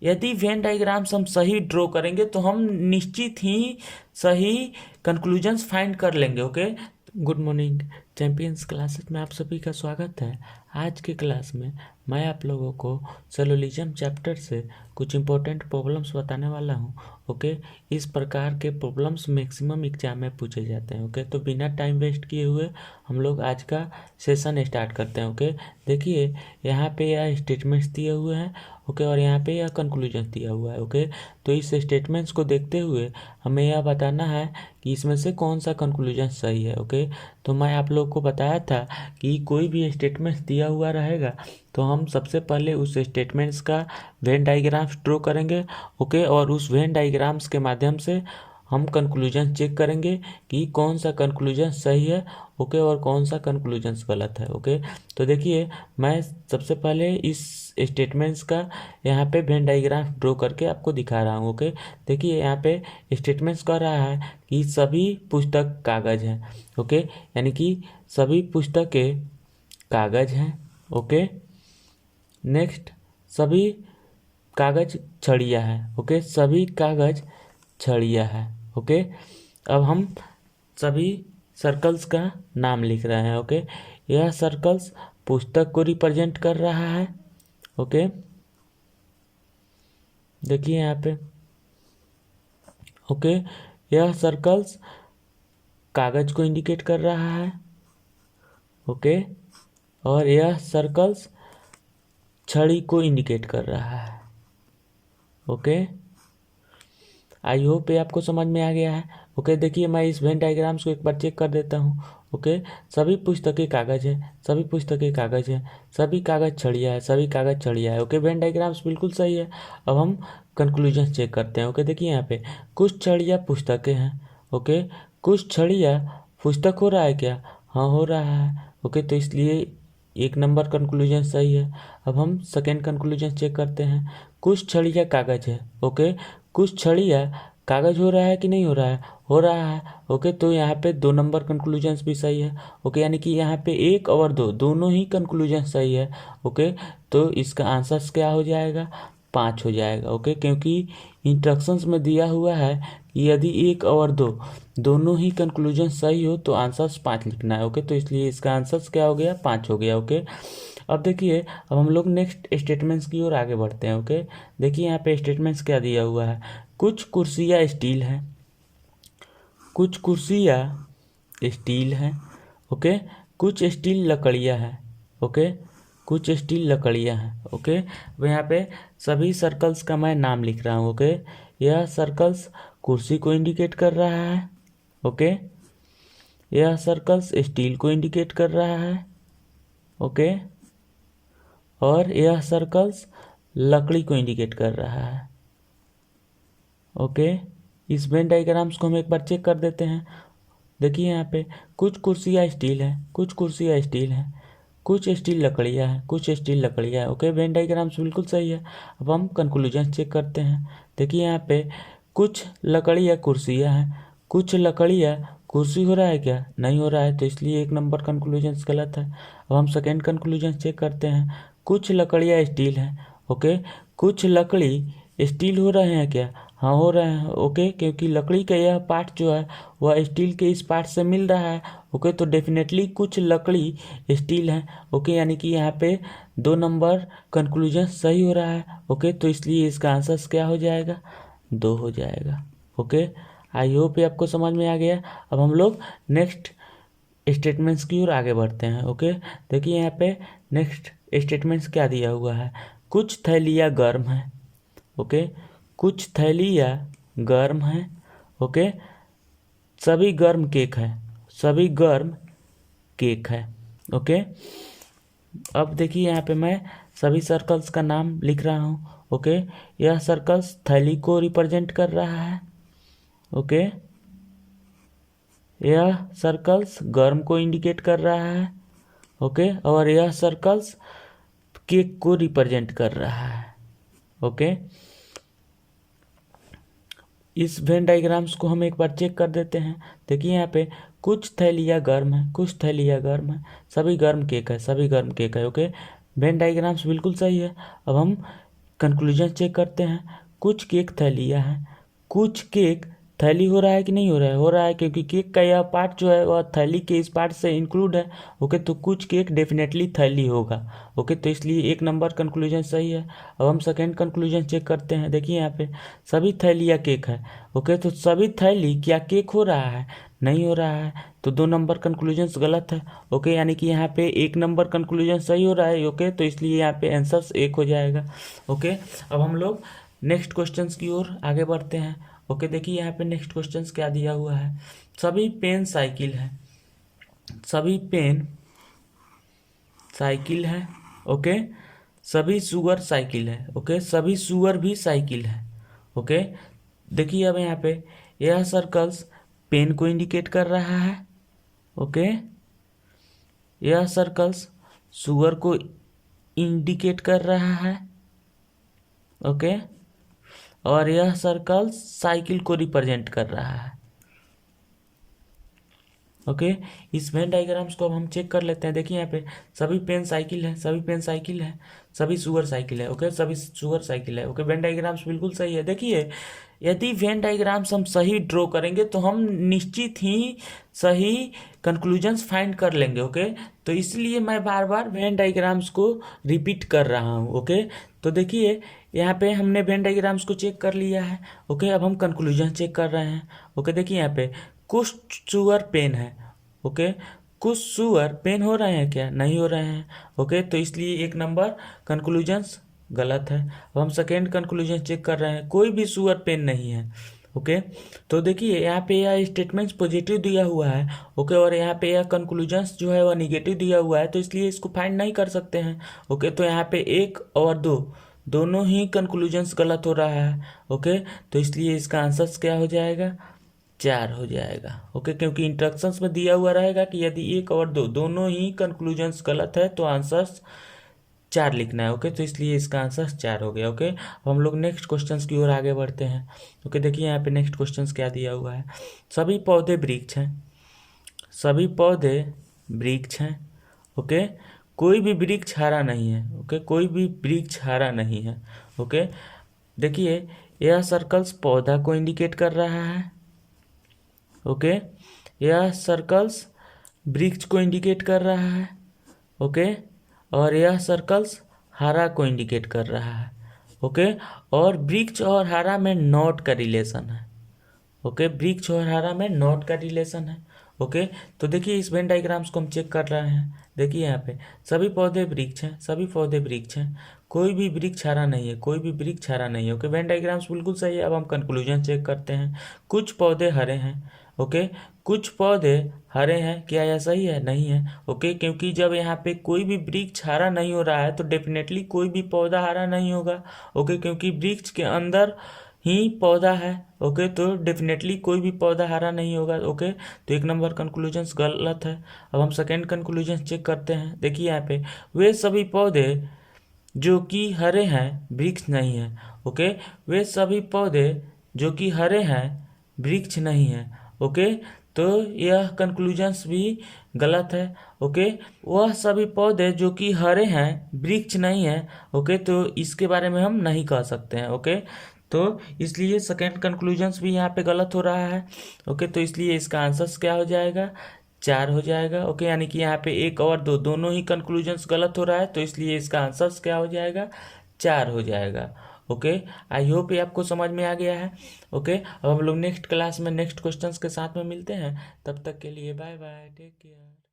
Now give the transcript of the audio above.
यदि Venn diagrams हम सही ड्रॉ करेंगे तो हम निश्चित ही सही कंक्लूजन्स फाइंड कर लेंगे। Okay, good morning champions classes में आप सभी का स्वागत है। आज के क्लास में मैं आप लोगों को सेलोलिज्म चैप्टर से कुछ इंपॉर्टेंट प्रॉब्लम्स बताने वाला हूं। ओके, इस प्रकार के प्रॉब्लम्स मैक्सिमम एग्जाम में पूछे जाते हैं। ओके, तो बिना टाइम वेस्ट किए हुए हम लोग आज का सेशन स्टार्ट करते हैं। ओके, देखिए यहाँ पे यह स्टेटमेंट्स दिए हुए हैं। ओके, और यहाँ पे यह कंक्लूजन दिया हुआ है। ओके, तो इस स्टेटमेंट्स को देखते हुए हमें यह बताना है कि इसमें से कौन सा कंक्लूजन सही है। ओके, तो मैं आप लोग को बताया था कि कोई भी स्टेटमेंट्स दिया हुआ रहेगा तो हम सबसे पहले उस स्टेटमेंट्स का वेन डायग्राम्स ड्रॉ करेंगे। ओके, और उस वेन डायग्राम्स के माध्यम से हम कंक्लूजन चेक करेंगे कि कौन सा कंक्लूजन सही है। ओके, और कौन सा कंक्लूजन गलत है। ओके, तो देखिए मैं सबसे पहले इस स्टेटमेंट्स का यहाँ पे वेन डायग्राम ड्रॉ करके आपको दिखा रहा हूँ। ओके, देखिए यहाँ पे स्टेटमेंट्स कह रहा है कि सभी पुस्तक कागज हैं। ओके, यानी कि सभी पुस्तकें कागज हैं। ओके, नेक्स्ट सभी कागज छड़िया है। ओके, सभी कागज छड़िया है। ओके, अब हम सभी सर्कल्स का नाम लिख रहे हैं। ओके, यह सर्कल्स पुस्तक को रिप्रेजेंट कर रहा है। ओके, देखिए यहाँ पे। ओके, यह सर्कल्स कागज को इंडिकेट कर रहा है। ओके, और यह सर्कल्स छड़ी को इंडिकेट कर रहा है। ओके, आई होप ये आपको समझ में आ गया है। ओके, देखिए मैं इस वेन डायग्राम्स को एक बार चेक कर देता हूँ। ओके, सभी पुस्तकें कागज है, सभी पुस्तकें कागज है, सभी कागज छड़िया है, सभी कागज छड़िया है। ओके, वेन डायग्राम्स बिल्कुल सही है। अब हम कंक्लूजन चेक करते हैं। ओके, देखिए यहाँ पे कुछ छड़िया पुस्तकें हैं। ओके, कुछ छड़िया पुस्तक हो रहा है क्या? हाँ, हो रहा है। ओके, तो इसलिए एक नंबर कंक्लूजन सही है। अब हम सेकेंड कंक्लूजन चेक करते हैं। कुछ छड़िया कागज है। ओके, कुछ छड़िया कागज हो रहा है कि नहीं हो रहा है? हो रहा है। ओके, तो यहाँ पे 2 नंबर कंक्लूजन्स भी सही है। ओके, यानी कि यहाँ पे 1 और 2 दोनों ही कंक्लूजन सही है। ओके, तो इसका आंसर क्या हो जाएगा? 5 हो जाएगा। ओके, क्योंकि इंस्ट्रक्शंस में दिया हुआ है कि यदि 1 और 2 दोनों ही कंक्लूजन सही हो तो आंसर 5 लिखना है। ओके, तो इसलिए इसका आंसर क्या हो गया? 5 हो गया। ओके, अब देखिए, अब हम लोग नेक्स्ट स्टेटमेंट्स की ओर आगे बढ़ते हैं। ओके, देखिए यहाँ पे स्टेटमेंट्स क्या दिया हुआ है। कुछ कुर्सियाँ स्टील हैं, कुछ कुर्सियाँ स्टील हैं। ओके, कुछ स्टील लकड़ियाँ हैं। ओके, कुछ स्टील लकड़ियाँ हैं। ओके, अब यहाँ पे सभी सर्कल्स का मैं नाम लिख रहा हूँ। ओके, यह सर्कल्स कुर्सी को इंडिकेट कर रहा है। ओके, यह सर्कल्स स्टील को इंडिकेट कर रहा है। ओके, और यह सर्कल्स लकड़ी को इंडिकेट कर रहा है। ओके, इस वेन डायग्राम्स को हम एक बार चेक कर देते हैं। देखिए यहाँ पे कुछ कुर्सियाँ स्टील हैं, कुछ कुर्सियाँ स्टील हैं, कुछ स्टील लकड़ियाँ हैं, कुछ स्टील लकड़ियाँ हैं। ओके, वेन डायग्राम्स बिल्कुल सही है। अब हम कंक्लूजन चेक करते हैं। देखिए यहाँ पे कुछ लकड़ियाँ कुर्सियाँ हैं, कुछ लकड़ियाँ कुर्सी हो रहा है क्या? नहीं हो रहा है, तो इसलिए 1 नंबर कंक्लूजन गलत है। अब हम सेकेंड कंक्लूजन चेक करते हैं। कुछ लकड़ियाँ स्टील हैं। ओके, कुछ लकड़ी स्टील हो रहे हैं क्या? हाँ, हो रहे हैं। ओके, क्योंकि लकड़ी का यह पार्ट जो है वह स्टील के इस पार्ट से मिल रहा है। ओके, तो डेफिनेटली कुछ लकड़ी स्टील है। ओके, यानी कि यहाँ पे 2 नंबर कंक्लूजन सही हो रहा है। ओके, तो इसलिए इसका आंसर क्या हो जाएगा? 2 हो जाएगा। ओके, आई होप ये आपको समझ में आ गया। अब हम लोग नेक्स्ट स्टेटमेंट्स की ओर आगे बढ़ते हैं। ओके, देखिए यहाँ पे नेक्स्ट स्टेटमेंट्स क्या दिया हुआ है। कुछ थैलियाँ गर्म हैं। ओके, कुछ थैलियाँ गर्म हैं। ओके, सभी गर्म केक है, सभी गर्म केक है। ओके, अब देखिए यहाँ पे मैं सभी सर्कल्स का नाम लिख रहा हूँ। ओके, यह सर्कल्स थैली को रिप्रेजेंट कर रहा है। ओके, यह सर्कल्स गर्म को इंडिकेट कर रहा है। ओके, और यह सर्कल्स केक को रिप्रेजेंट कर रहा है। ओके, इस वेन डायग्राम्स को हम एक बार चेक कर देते हैं। देखिए यहाँ पे कुछ थैलियाँ गर्म है, कुछ थैलियाँ गर्म है, सभी गर्म केक है, सभी गर्म केक है। ओके, वेन डायग्राम्स बिल्कुल सही है। अब हम कंक्लूजन चेक करते हैं। कुछ केक थैलियाँ हैं, कुछ केक थैली हो रहा है कि नहीं हो रहा है क्योंकि केक का यह पार्ट जो है वह थैली के इस पार्ट से इंक्लूड है। ओके, तो कुछ केक डेफिनेटली थैली होगा। ओके, तो इसलिए 1 नंबर कंक्लूजन सही है। अब हम सेकेंड कंक्लूजन चेक करते हैं। देखिए यहाँ पे सभी थैली या केक है। ओके, तो सभी थैली क्या केक हो रहा है? नहीं हो रहा है, तो 2 नंबर कंक्लूजन गलत है। ओके, यानी कि यहाँ पे 1 नंबर कंक्लूजन सही हो रहा है। ओके, तो इसलिए यहाँ पे आंसर 1 हो जाएगा। ओके, अब हम लोग नेक्स्ट क्वेश्चन की ओर आगे बढ़ते हैं। ओके, देखिए यहाँ पे नेक्स्ट क्वेश्चन क्या दिया हुआ है। सभी पेन साइकिल है, सभी पेन साइकिल है। ओके, सभी सुअर साइकिल है। ओके, सभी सुअर भी साइकिल है। ओके, देखिए अब यहाँ पे यह सर्कल्स पेन को इंडिकेट कर रहा है। ओके, यह सर्कल्स सुअर को इंडिकेट कर रहा है। ओके, और यह सर्कल साइकिल को रिप्रेजेंट कर रहा है। ओके, इस वेन डायग्राम्स को अब हम चेक कर लेते हैं। देखिए यहाँ पे सभी पेन साइकिल है, सभी पेन साइकिल है, सभी सुअर साइकिल है। ओके, सभी सुअर साइकिल है। ओके, वेन डायग्राम्स बिल्कुल सही है। देखिए यदि वेन डायग्राम्स हम सही ड्रॉ करेंगे तो हम निश्चित ही सही कंक्लूजन्स फाइंड कर लेंगे। ओके, तो इसलिए मैं बार बार वेन डायग्राम्स को रिपीट कर रहा हूँ। ओके, तो देखिए यहाँ पे हमने वेन डायग्राम्स को चेक कर लिया है। ओके, अब हम कंक्लूजन चेक कर रहे हैं। ओके, देखिए यहाँ पे कुछ सुअर पेन है। ओके, कुछ सुअर पेन हो रहे हैं क्या? नहीं हो रहे हैं। ओके, तो इसलिए 1 नंबर कंक्लूजन्स गलत है। अब हम सेकेंड कंक्लूजन चेक कर रहे हैं। कोई भी सुअर पेन नहीं है। ओके, तो देखिए यहाँ पे यह स्टेटमेंट्स पॉजिटिव दिया हुआ है। ओके, और यहाँ पे यह कंक्लूजन्स जो है वह निगेटिव दिया हुआ है, तो इसलिए इसको फाइंड नहीं कर सकते हैं। ओके, तो यहाँ पे 1 और 2 दोनों ही कंक्लूजन्स गलत हो रहा है। ओके, तो इसलिए इसका आंसर क्या हो जाएगा? 4 हो जाएगा। ओके, क्योंकि इंस्ट्रक्शंस में दिया हुआ रहेगा कि यदि 1 और 2 दोनों ही कंक्लूजन्स गलत है तो आंसर्स 4 लिखना है। ओके, तो इसलिए इसका आंसर 4 हो गया। ओके, अब हम लोग नेक्स्ट क्वेश्चंस की ओर आगे बढ़ते हैं। ओके, देखिए यहाँ पे नेक्स्ट क्वेश्चंस क्या दिया हुआ है। सभी पौधे वृक्ष हैं, सभी पौधे वृक्ष हैं। ओके, कोई भी वृक्ष हरा नहीं है। ओके, कोई भी वृक्ष हरा नहीं है। ओके, देखिए यह सर्कल्स पौधा को इंडिकेट कर रहा है। ओके, यह सर्कल्स वृक्ष को इंडिकेट कर रहा है। ओके, और यह सर्कल्स हरा को इंडिकेट कर रहा है। ओके, और वृक्ष और हरा में नॉट का रिलेशन है। ओके, वृक्ष और हरा में नॉट का रिलेशन है। ओके, तो देखिए इस वेन डायग्राम्स को हम चेक कर रहे हैं। देखिए यहाँ पे सभी पौधे वृक्ष हैं, सभी पौधे वृक्ष हैं, कोई भी वृक्ष हरा नहीं है, कोई भी वृक्ष हरा नहीं है। ओके, वेन डायग्राम्स बिल्कुल सही है। अब हम कंक्लूजन चेक करते हैं। कुछ पौधे हरे हैं। ओके, कुछ पौधे हरे हैं, क्या यह सही है? नहीं है। ओके, क्योंकि जब यहाँ पे कोई भी वृक्ष हरा नहीं हो रहा है तो डेफिनेटली कोई भी पौधा हरा नहीं होगा। ओके, क्योंकि वृक्ष के अंदर ही पौधा है। ओके, तो डेफिनेटली कोई भी पौधा हरा नहीं होगा। ओके, तो 1 नंबर कंक्लूजन्स गलत है। अब हम सेकेंड कंक्लूजन चेक करते हैं। देखिए यहाँ पे वे सभी पौधे जो कि हरे हैं वृक्ष नहीं है। ओके, वे सभी पौधे जो कि हरे हैं वृक्ष नहीं है। ओके, तो यह कंक्लूजन्स भी गलत है। ओके, वह सभी पौधे जो कि हरे हैं वृक्ष नहीं है। ओके, तो इसके बारे में हम नहीं कह सकते हैं। ओके, तो इसलिए सेकेंड कंक्लूजन्स भी यहाँ पे गलत हो रहा है। ओके, तो इसलिए इसका आंसर क्या हो जाएगा? 4 हो जाएगा। ओके, यानी कि यहाँ पे 1 और 2 दोनों ही कंक्लूजन्स गलत हो रहा है, तो इसलिए इसका आंसर क्या हो जाएगा? 4 हो जाएगा। ओके, आई होप ये आपको समझ में आ गया है। ओके, अब हम लोग नेक्स्ट क्लास में नेक्स्ट क्वेश्चंस के साथ में मिलते हैं। तब तक के लिए बाय बाय, टेक केयर।